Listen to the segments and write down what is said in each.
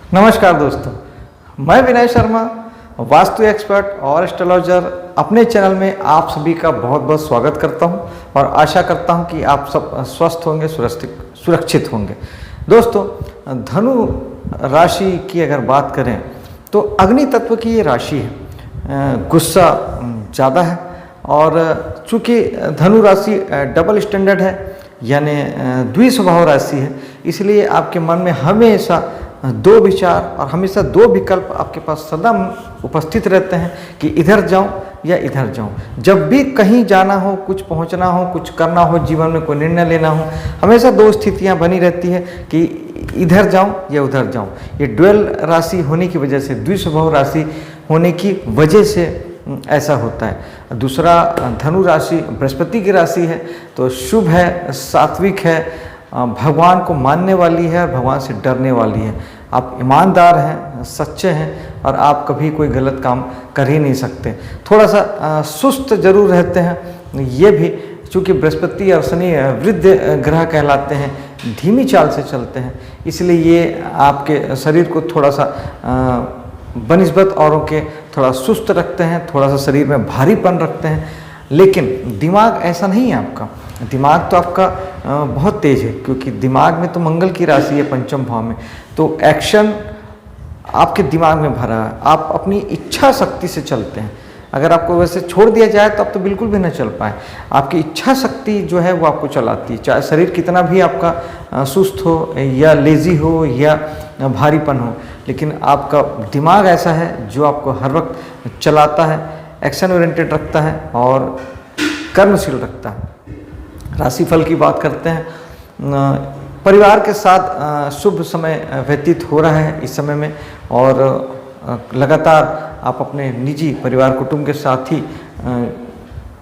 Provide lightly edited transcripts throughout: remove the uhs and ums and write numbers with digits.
नमस्कार दोस्तों, मैं विनय शर्मा, वास्तु एक्सपर्ट और एस्ट्रोलॉजर अपने चैनल में आप सभी का बहुत बहुत स्वागत करता हूं और आशा करता हूं कि आप सब स्वस्थ होंगे, सुरक्षित होंगे। दोस्तों, धनु राशि की अगर बात करें तो अग्नि तत्व की ये राशि है। गुस्सा ज़्यादा है और चूँकि धनु राशि डबल स्टैंडर्ड है यानी द्विस्वभाव राशि है, इसलिए आपके मन में हमेशा दो विचार और हमेशा दो विकल्प आपके पास सदा उपस्थित रहते हैं कि इधर जाऊं या इधर जाऊं। जब भी कहीं जाना हो, कुछ पहुंचना हो, कुछ करना हो, जीवन में कोई निर्णय लेना हो, हमेशा दो स्थितियां बनी रहती है कि इधर जाऊं या उधर जाऊं। ये ड्वेल राशि होने की वजह से, द्विस्वभाव राशि होने की वजह से ऐसा होता है। दूसरा, धनु राशि बृहस्पति की राशि है तो शुभ है, सात्विक है, भगवान को मानने वाली है, भगवान से डरने वाली है। आप ईमानदार हैं, सच्चे हैं और आप कभी कोई गलत काम कर ही नहीं सकते। थोड़ा सा सुस्त जरूर रहते हैं, ये भी चूँकि बृहस्पति और शनि वृद्ध ग्रह कहलाते हैं, धीमी चाल से चलते हैं, इसलिए ये आपके शरीर को थोड़ा सा बनिस्बत औरों के थोड़ा सुस्त रखते हैं, थोड़ा सा शरीर में भारीपन रखते हैं। लेकिन दिमाग ऐसा नहीं है आपका। दिमाग तो आपका बहुत तेज है, क्योंकि दिमाग में तो मंगल की राशि है पंचम भाव में, तो एक्शन आपके दिमाग में भरा है। आप अपनी इच्छा शक्ति से चलते हैं। अगर आपको वैसे छोड़ दिया जाए तो आप तो बिल्कुल भी न चल पाए। आपकी इच्छा शक्ति जो है वो आपको चलाती है, चाहे शरीर कितना भी आपका सुस्त हो या लेजी हो या भारीपन हो, लेकिन आपका दिमाग ऐसा है जो आपको हर वक्त चलाता है, एक्शन ओरिएंटेड रखता है और कर्मशील रखता है। राशिफल की बात करते हैं, परिवार के साथ शुभ समय व्यतीत हो रहा है इस समय में और लगातार आप अपने निजी परिवार कुटुंब के साथ ही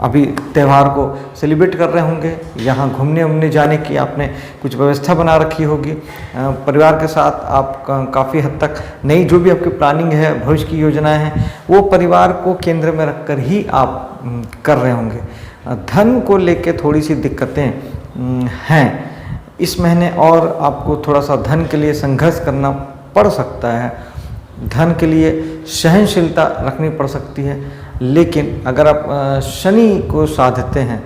अभी त्यौहार को सेलिब्रेट कर रहे होंगे। यहाँ घूमने जाने की आपने कुछ व्यवस्था बना रखी होगी। परिवार के साथ आप काफ़ी हद तक नई जो भी आपकी प्लानिंग है, भविष्य की योजनाएं हैं, वो परिवार को केंद्र में रखकर ही आप कर रहे होंगे। धन को लेके थोड़ी सी दिक्कतें हैं इस महीने और आपको थोड़ा सा धन के लिए संघर्ष करना पड़ सकता है। धन के लिए सहनशीलता रखनी पड़ सकती है, लेकिन अगर आप शनि को साधते हैं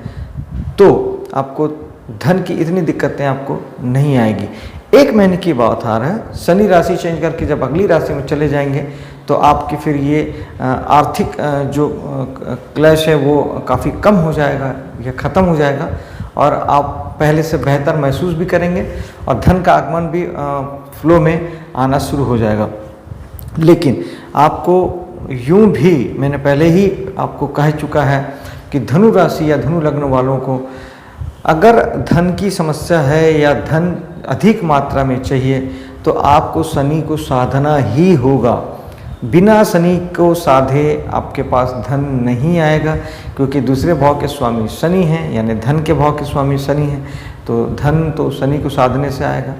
तो आपको धन की इतनी दिक्कतें आपको नहीं आएगी। एक महीने की बात आ रहा है, शनि राशि चेंज करके जब अगली राशि में चले जाएंगे तो आपकी फिर ये आर्थिक जो क्लैश है वो काफ़ी कम हो जाएगा या ख़त्म हो जाएगा और आप पहले से बेहतर महसूस भी करेंगे और धन का आगमन भी फ्लो में आना शुरू हो जाएगा। लेकिन आपको यूं भी मैंने पहले ही आपको कह चुका है कि धनु राशि या धनु लग्न वालों को अगर धन की समस्या है या धन अधिक मात्रा में चाहिए तो आपको शनि को साधना ही होगा। बिना शनि को साधे आपके पास धन नहीं आएगा, क्योंकि दूसरे भाव के स्वामी शनि हैं, यानी धन के भाव के स्वामी शनि हैं, तो धन तो शनि को साधने से आएगा।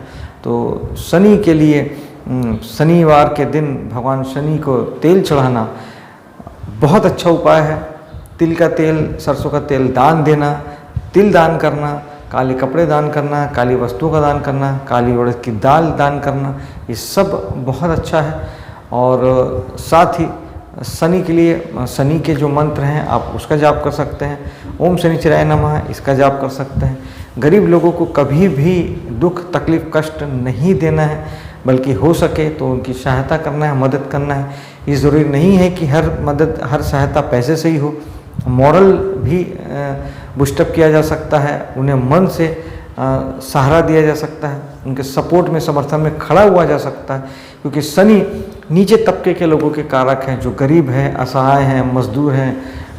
तो शनि के लिए शनिवार के दिन भगवान शनि को तेल चढ़ाना बहुत अच्छा उपाय है। तिल का तेल, सरसों का तेल दान देना, तिल दान करना, काले कपड़े दान करना, काली वस्तुओं का दान करना, काली उड़द की दाल दान करना, ये सब बहुत अच्छा है। और साथ ही शनि के लिए शनि के जो मंत्र हैं आप उसका जाप कर सकते हैं। ओम शनिचराय नमः, इसका जाप कर सकते हैं। गरीब लोगों को कभी भी दुख तकलीफ कष्ट नहीं देना है, बल्कि हो सके तो उनकी सहायता करना है, मदद करना है। ये ज़रूरी नहीं है कि हर मदद हर सहायता पैसे से ही हो, मॉरल भी बूस्टअप किया जा सकता है, उन्हें मन से सहारा दिया जा सकता है, उनके सपोर्ट में समर्थन में खड़ा हुआ जा सकता है, क्योंकि शनि नीचे तबके के लोगों के कारक हैं, जो गरीब हैं, असहाय हैं, मजदूर हैं,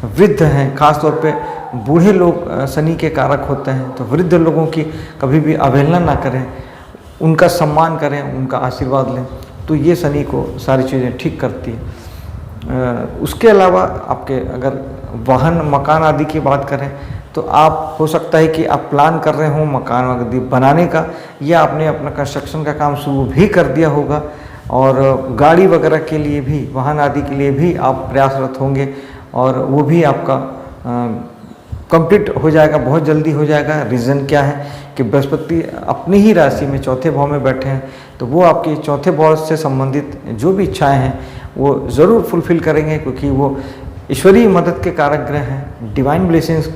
वृद्ध हैं। खासतौर पे बूढ़े लोग शनि के कारक होते हैं, तो वृद्ध लोगों की कभी भी अवहेलना ना करें, उनका सम्मान करें, उनका आशीर्वाद लें, तो ये शनि को सारी चीज़ें ठीक करती है। उसके अलावा आपके अगर वाहन मकान आदि की बात करें तो आप हो सकता है कि आप प्लान कर रहे हो मकान आदि बनाने का, या आपने अपना कंस्ट्रक्शन का काम शुरू भी कर दिया होगा और गाड़ी वगैरह के लिए भी, वाहन आदि के लिए भी आप प्रयासरत होंगे और वो भी आपका कंप्लीट हो जाएगा, बहुत जल्दी हो जाएगा। रीज़न क्या है कि बृहस्पति अपनी ही राशि में चौथे भाव में बैठे हैं, तो वो आपके चौथे भाव से संबंधित जो भी इच्छाएं हैं वो ज़रूर फुलफिल करेंगे, क्योंकि वो ईश्वरीय मदद के कारक ग्रह हैं। डिवाइन ब्लेसिंग्स,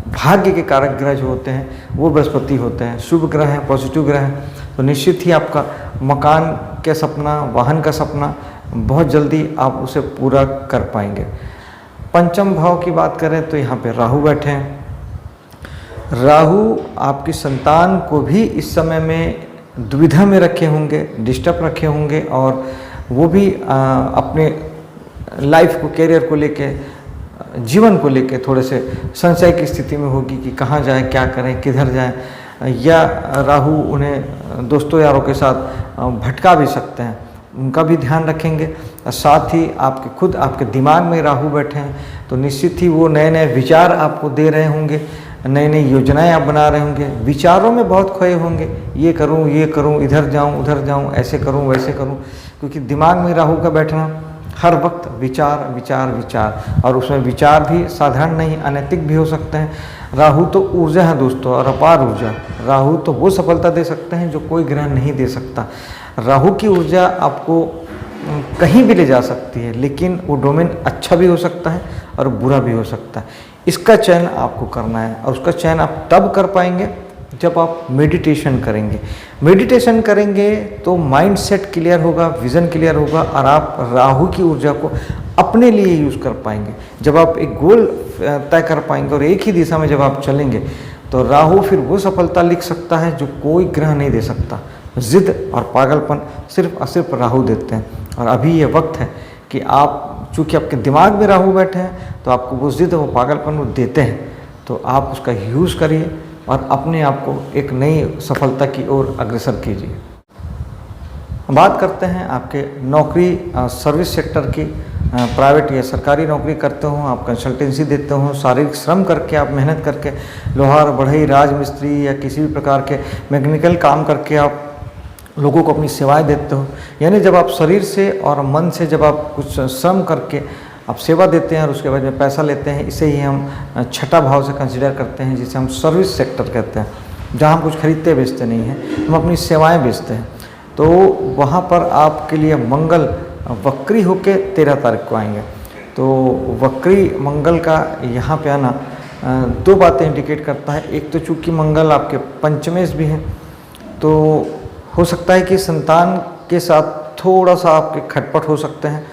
भाग्य के कारक ग्रह जो होते हैं वो बृहस्पति होते हैं, शुभ ग्रह हैं, पॉजिटिव ग्रह हैं। तो निश्चित ही आपका मकान का सपना, वाहन का सपना बहुत जल्दी आप उसे पूरा कर पाएंगे। पंचम भाव की बात करें तो यहाँ पे राहु बैठे हैं। राहु आपकी संतान को भी इस समय में दुविधा में रखे होंगे, डिस्टर्ब रखे होंगे, और वो भी अपने लाइफ को, कैरियर को लेके, जीवन को लेके थोड़े से संशय की स्थिति में होगी कि कहाँ जाएं, क्या करें, किधर जाएं, या राहु उन्हें दोस्तों यारों के साथ भटका भी सकते हैं, उनका भी ध्यान रखेंगे। साथ ही आपके खुद आपके दिमाग में राहु बैठे हैं, तो निश्चित ही वो नए नए विचार आपको दे रहे होंगे, नई नई योजनाएं आप बना रहे होंगे, विचारों में बहुत खोए होंगे, ये करूं, इधर जाऊं, उधर जाऊं, ऐसे करूं, वैसे करूं, क्योंकि दिमाग में राहु का बैठना हर वक्त विचार विचार विचार, और उसमें विचार भी साधारण नहीं, अनैतिक भी हो सकते हैं। राहु तो ऊर्जा है दोस्तों, और अपार ऊर्जा। राहु तो वो सफलता दे सकते हैं जो कोई ग्रह नहीं दे सकता। राहु की ऊर्जा आपको कहीं भी ले जा सकती है, लेकिन वो डोमेन अच्छा भी हो सकता है और बुरा भी हो सकता है। इसका चयन आपको करना है, और उसका चयन आप तब कर पाएंगे जब आप मेडिटेशन करेंगे। मेडिटेशन करेंगे तो माइंड सेट क्लियर होगा, विज़न क्लियर होगा, और आप राहु की ऊर्जा को अपने लिए यूज़ कर पाएंगे। जब आप एक गोल तय कर पाएंगे और एक ही दिशा में जब आप चलेंगे, तो राहु फिर वो सफलता लिख सकता है जो कोई ग्रह नहीं दे सकता। जिद और पागलपन सिर्फ और सिर्फ राहु देते हैं, और अभी ये वक्त है कि आप, चूँकि आपके दिमाग में राहु बैठे हैं, तो आपको वो जिद, वो पागलपन वो देते हैं, तो आप उसका यूज़ करिए और अपने आप को एक नई सफलता की ओर अग्रसर कीजिए। बात करते हैं आपके नौकरी, सर्विस सेक्टर की। प्राइवेट या सरकारी नौकरी करते हो, आप कंसल्टेंसी देते हो, शारीरिक श्रम करके, आप मेहनत करके, लोहार, बढ़ई, राजमिस्त्री या किसी भी प्रकार के मैकेनिकल काम करके आप लोगों को अपनी सेवाएं देते हो। यानी जब आप शरीर से और मन से जब आप कुछ श्रम करके आप सेवा देते हैं और उसके बाद में पैसा लेते हैं, इसे ही हम छठा भाव से कंसिडर करते हैं, जिसे हम सर्विस सेक्टर कहते हैं, जहाँ हम कुछ खरीदते बेचते नहीं हैं, हम अपनी सेवाएं बेचते हैं। तो वहाँ पर आपके लिए मंगल वक्री होके 13 तारीख को आएंगे। तो वक्री मंगल का यहाँ पे आना दो बातें इंडिकेट करता है। एक तो चूँकि मंगल आपके पंचमेश भी हैं, तो हो सकता है कि संतान के साथ थोड़ा सा आपके खटपट हो सकते हैं,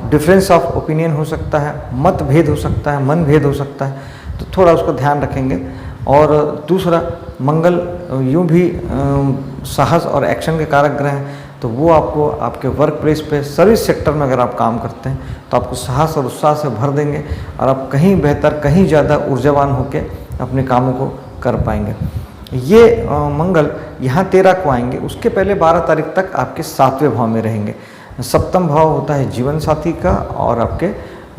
डिफरेंस ऑफ ओपिनियन हो सकता है, मतभेद हो सकता है, मन भेद हो सकता है, तो थोड़ा उसका ध्यान रखेंगे। और दूसरा, मंगल यूँ भी साहस और एक्शन के कारक ग्रह हैं, तो वो आपको आपके वर्क प्लेस पे, सर्विस सेक्टर में अगर आप काम करते हैं, तो आपको साहस और उत्साह से भर देंगे, और आप कहीं बेहतर, कहीं ज़्यादा ऊर्जावान होकर अपने कामों को कर पाएंगे। ये मंगल यहाँ 13 को आएंगे, उसके पहले 12 तारीख तक आपके 7वें भाव में रहेंगे। सप्तम भाव होता है जीवन साथी का और आपके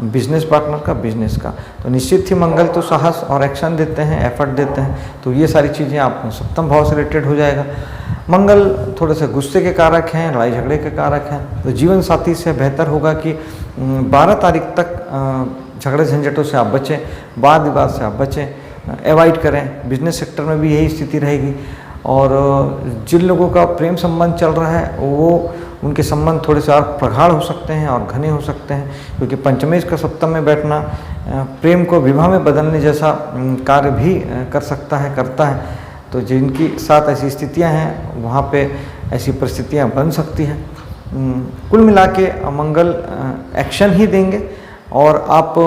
बिजनेस पार्टनर का, बिजनेस का। तो निश्चित ही मंगल तो साहस और एक्शन देते हैं, एफर्ट देते हैं, तो ये सारी चीज़ें आप सप्तम भाव से रिलेटेड हो जाएगा। मंगल थोड़े से गुस्से के कारक हैं, लड़ाई झगड़े के कारक हैं, तो जीवन साथी से बेहतर होगा कि 12 तारीख तक झगड़े झंझटों से आप बचें, वाद विवाद से आप बचें, एवॉइड करें। बिजनेस सेक्टर में भी यही स्थिति रहेगी। और जिन लोगों का प्रेम संबंध चल रहा है, वो उनके संबंध थोड़े से और प्रगाढ़ हो सकते हैं और घने हो सकते हैं, क्योंकि पंचमेश का सप्तम में बैठना प्रेम को विवाह में बदलने जैसा कार्य भी कर सकता है, करता है। तो जिनकी साथ ऐसी स्थितियां हैं, वहाँ पे ऐसी परिस्थितियां बन सकती हैं। कुल मिला के मंगल एक्शन ही देंगे, और आप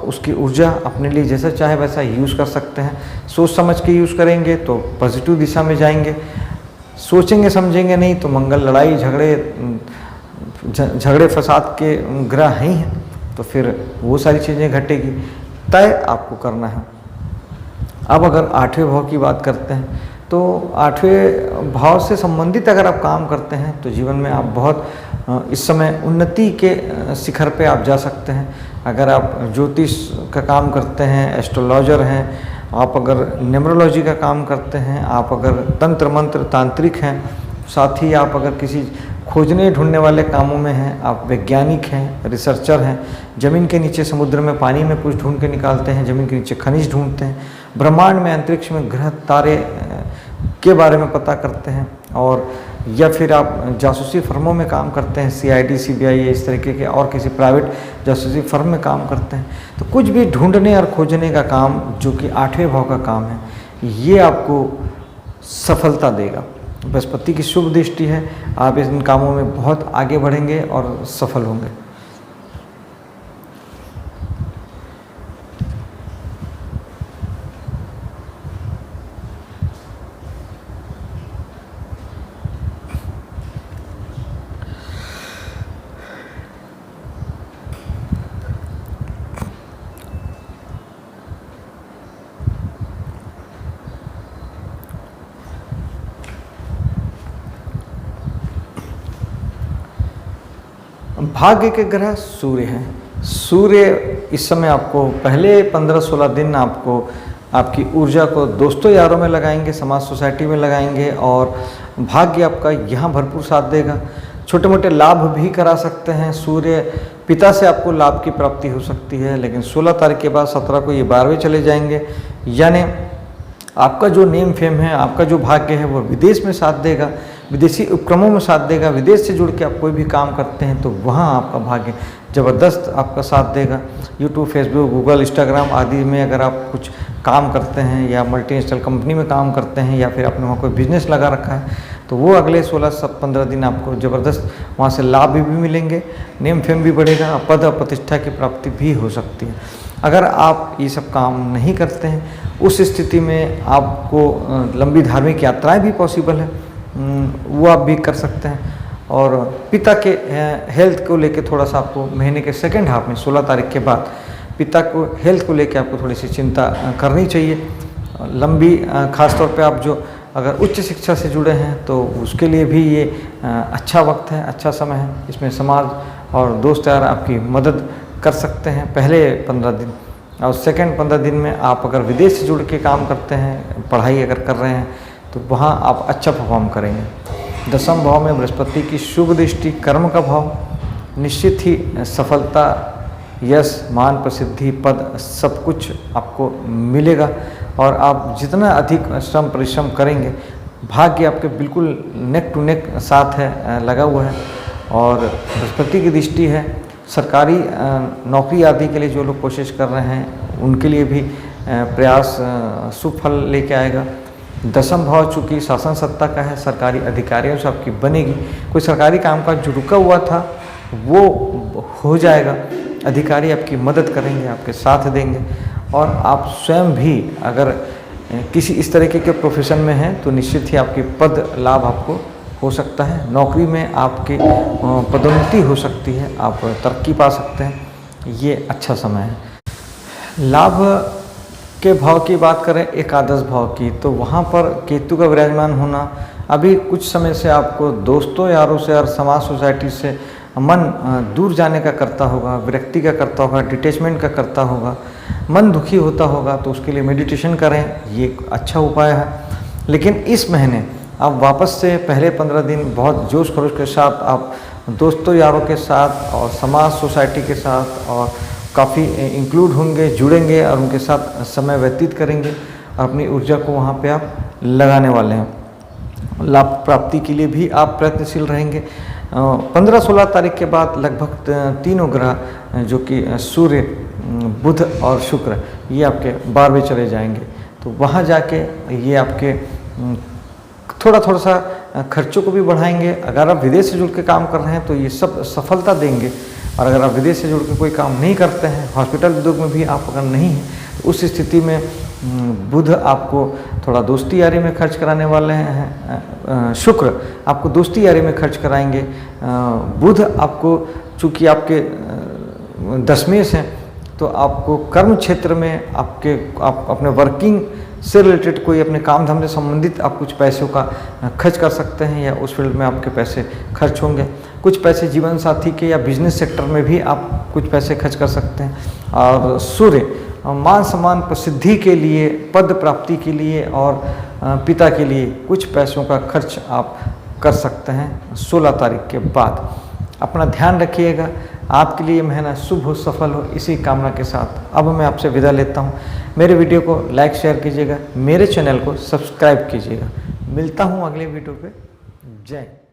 उसकी ऊर्जा अपने लिए जैसा चाहे वैसा यूज़ कर सकते हैं। सोच समझ के यूज़ करेंगे तो पॉजिटिव दिशा में जाएंगे, सोचेंगे समझेंगे नहीं तो मंगल लड़ाई झगड़े फसाद के ग्रह ही हैं, तो फिर वो सारी चीज़ें घटेगी। तय आपको करना है। अब अगर 8वें भाव की बात करते हैं, तो 8वें भाव से संबंधित अगर आप काम करते हैं, तो जीवन में आप बहुत इस समय उन्नति के शिखर पे आप जा सकते हैं। अगर आप ज्योतिष का काम करते हैं, एस्ट्रोलॉजर हैं, आप अगर न्यूमरोलॉजी का काम करते हैं, आप अगर तंत्र मंत्र तांत्रिक हैं, साथ ही आप अगर किसी खोजने ढूंढने वाले कामों में हैं, आप वैज्ञानिक हैं, रिसर्चर हैं, ज़मीन के नीचे समुद्र में पानी में कुछ ढूंढ के निकालते हैं, ज़मीन के नीचे खनिज ढूंढते हैं, ब्रह्मांड में अंतरिक्ष में ग्रह तारे के बारे में पता करते हैं, और या फिर आप जासूसी फर्मों में काम करते हैं, CID CBI इस तरीके के और किसी प्राइवेट जासूसी फर्म में काम करते हैं। तो कुछ भी ढूंढने और खोजने का काम जो कि 8वें भाव का काम है, ये आपको सफलता देगा। बृहस्पति की शुभ दृष्टि है, आप इन कामों में बहुत आगे बढ़ेंगे और सफल होंगे। भाग्य के ग्रह सूर्य हैं। सूर्य इस समय आपको पहले 15-16 दिन आपको आपकी ऊर्जा को दोस्तों यारों में लगाएंगे, समाज सोसाइटी में लगाएंगे, और भाग्य आपका यहाँ भरपूर साथ देगा। छोटे मोटे लाभ भी करा सकते हैं। सूर्य पिता से आपको लाभ की प्राप्ति हो सकती है, लेकिन 16 तारीख के बाद 17 को ये 12वें चले जाएंगे, यानी आपका जो नेम फेम है, आपका जो भाग्य है वो विदेश में साथ देगा, विदेशी उपक्रमों में साथ देगा। विदेश से जुड़ के आप कोई भी काम करते हैं तो वहाँ आपका भाग्य ज़बरदस्त आपका साथ देगा। यूट्यूब, फेसबुक, गूगल, इंस्टाग्राम आदि में अगर आप कुछ काम करते हैं या मल्टीनेशनल कंपनी में काम करते हैं या फिर आपने वहाँ कोई बिजनेस लगा रखा है, तो वो अगले 16 से 15 दिन आपको ज़बरदस्त वहाँ से लाभ भी मिलेंगे, नेम फेम भी बढ़ेगा, पद और प्रतिष्ठा की प्राप्ति भी हो सकती है। अगर आप ये सब काम नहीं करते हैं, उस स्थिति में आपको लंबी धार्मिक यात्राएं भी पॉसिबल है, वो आप भी कर सकते हैं। और पिता के हेल्थ को लेके थोड़ा सा आपको महीने के सेकेंड हाफ में 16 तारीख के बाद पिता को हेल्थ को लेके आपको थोड़ी सी चिंता करनी चाहिए। लंबी खास तौर पे आप जो अगर उच्च शिक्षा से जुड़े हैं तो उसके लिए भी ये अच्छा वक्त है, अच्छा समय है। इसमें समाज और दोस्त यार आपकी मदद कर सकते हैं पहले 15 दिन, और सेकेंड 15 दिन में आप अगर विदेश से जुड़ के काम करते हैं, पढ़ाई अगर कर रहे हैं, तो वहाँ आप अच्छा परफॉर्म करेंगे। 10वें भाव में बृहस्पति की शुभ दृष्टि, कर्म का भाव, निश्चित ही सफलता, यश, मान, प्रसिद्धि, पद सब कुछ आपको मिलेगा। और आप जितना अधिक श्रम परिश्रम करेंगे, भाग्य आपके बिल्कुल नेक टू नेक साथ है, लगा हुआ है। और बृहस्पति की दृष्टि है, सरकारी नौकरी आदि के लिए जो लोग कोशिश कर रहे हैं उनके लिए भी प्रयास शुभ फल लेके आएगा। 10वां भाव चूँकि शासन सत्ता का है, सरकारी अधिकारियों से आपकी बनेगी। कोई सरकारी कामकाज जो रुका हुआ था वो हो जाएगा, अधिकारी आपकी मदद करेंगे, आपके साथ देंगे। और आप स्वयं भी अगर किसी इस तरीके के प्रोफेशन में हैं तो निश्चित ही आपकी पद लाभ आपको हो सकता है। नौकरी में आपकी पदोन्नति हो सकती है, आप तरक्की पा सकते हैं। ये अच्छा समय है। लाभ के भाव की बात करें एकादश भाव की, तो वहाँ पर केतु का विराजमान होना अभी कुछ समय से आपको दोस्तों यारों से और समाज सोसाइटी से मन दूर जाने का करता होगा, विरक्ति का करता होगा, डिटैचमेंट का करता होगा, मन दुखी होता होगा। तो उसके लिए मेडिटेशन करें, ये एक अच्छा उपाय है। लेकिन इस महीने आप वापस से पहले 15 दिन बहुत जोश खरोश के साथ आप दोस्तों यारों के साथ और समाज सोसाइटी के साथ और काफ़ी इंक्लूड होंगे, जुड़ेंगे और उनके साथ समय व्यतीत करेंगे और अपनी ऊर्जा को वहाँ पे आप लगाने वाले हैं। लाभ प्राप्ति के लिए भी आप प्रयत्नशील रहेंगे। 15-16 तारीख के बाद लगभग तीनों ग्रह जो कि सूर्य, बुध और शुक्र, ये आपके 12वें चले जाएंगे। तो वहाँ जाके ये आपके थोड़ा सा खर्चों को भी बढ़ाएंगे। अगर आप विदेश से जुड़ के काम कर रहे हैं तो ये सब सफलता देंगे, और अगर आप विदेश से जुड़ के कोई काम नहीं करते हैं, हॉस्पिटल उद्योग में भी आप अगर नहीं हैं, तो उस स्थिति में बुध आपको थोड़ा दोस्ती यारी में खर्च कराने वाले हैं। शुक्र आपको दोस्ती यारी में खर्च कराएंगे। बुध आपको चूँकि आपके 10वें से, तो आपको कर्म क्षेत्र में आप अपने वर्किंग से रिलेटेड कोई अपने काम धाम से संबंधित आप कुछ पैसों का खर्च कर सकते हैं, या उस फील्ड में आपके पैसे खर्च होंगे। कुछ पैसे जीवन साथी के या बिजनेस सेक्टर में भी आप कुछ पैसे खर्च कर सकते हैं। और सूर्य मान सम्मान, प्रसिद्धि के लिए, पद प्राप्ति के लिए और पिता के लिए कुछ पैसों का खर्च आप कर सकते हैं 16 तारीख के बाद। अपना ध्यान रखिएगा, आपके लिए महीना शुभ हो, सफल हो, इसी कामना के साथ अब मैं आपसे विदा लेता हूँ। मेरे वीडियो को लाइक शेयर कीजिएगा, मेरे चैनल को सब्सक्राइब कीजिएगा। मिलता हूँ अगले वीडियो पे। जय हिंद।